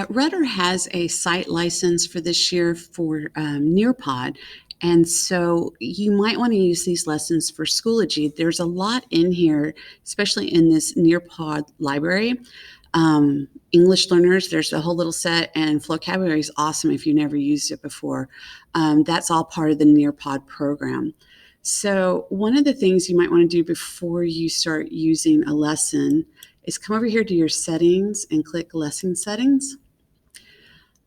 Rudder has a site license for this year for Nearpod, and so you might want to use these lessons for Schoology. There's a lot in here, especially in this Nearpod library. English learners, there's a whole little set, and vocabulary is awesome if you've never used it before. That's all part of the Nearpod program. So one of the things you might want to do before you start using a lesson is come over here to your settings and click lesson settings.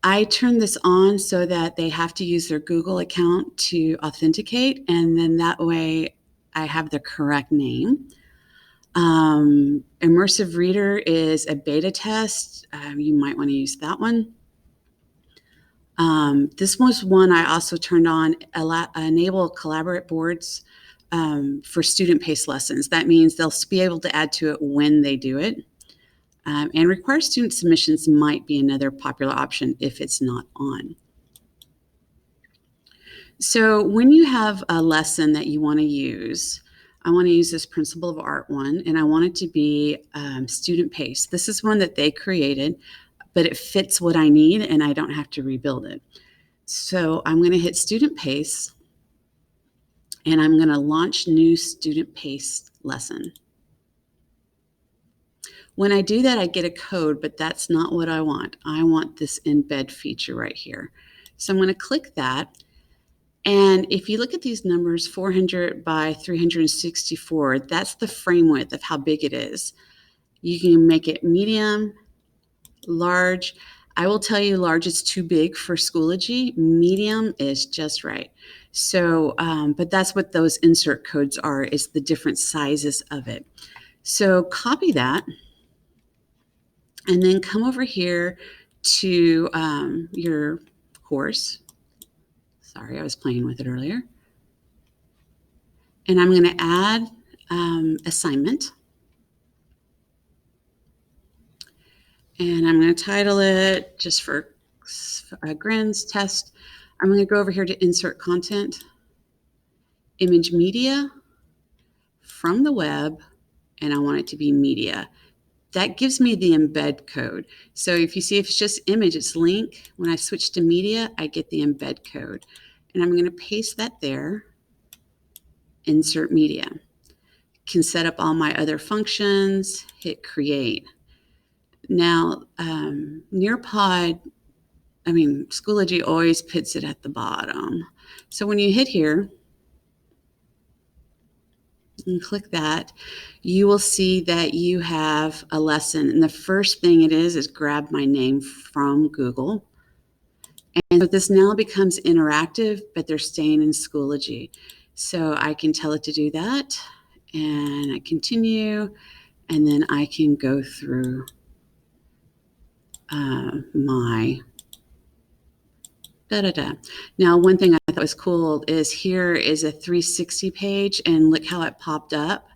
I turn this on so that they have to use their Google account to authenticate, and then that way I have the correct name. Immersive Reader is a beta test. You might want to use that one. This was one I also turned on, enable collaborate boards for student-paced lessons. That means they'll be able to add to it when they do it. And require student submissions might be another popular option if it's not on. So when you have a lesson that you want to use, I want to use this Principle of Art one, and I want it to be student-paced. This is one that they created, but it fits what I need, and I don't have to rebuild it. So I'm going to hit Student Pace, and I'm going to launch new student-paced lesson. When I do that, I get a code, but that's not what I want. I want this embed feature right here. So I'm going to click that. And if you look at these numbers, 400 by 364, that's the frame width of how big it is. You can make it medium, large. I will tell you large is too big for Schoology. Medium is just right. So, but that's what those insert codes are, is the different sizes of it. So copy that. And then come over here to your course. Sorry, I was playing with it earlier. And I'm going to add assignment. And I'm going to title it, just for grins test, I'm going to go over here to insert content, image media from the web, and I want it to be media. That gives me the embed code. So if you see, if it's just image, it's link. When I switch to media, I get the embed code. And I'm going to paste that there, insert media. Can set up all my other functions, hit create. Now, Nearpod, Schoology always puts it at the bottom. So when you hit here, and click that, you will see that you have a lesson. And the first thing it is grab my name from Google. And so this now becomes interactive, but they're staying in Schoology. So I can tell it to do that, and I continue, and then I can go through my Now, one thing I thought was cool is here is a 360 page, and look how it popped up.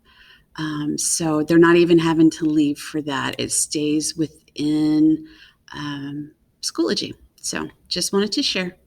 So they're not even having to leave for that. It stays within Schoology. So just wanted to share.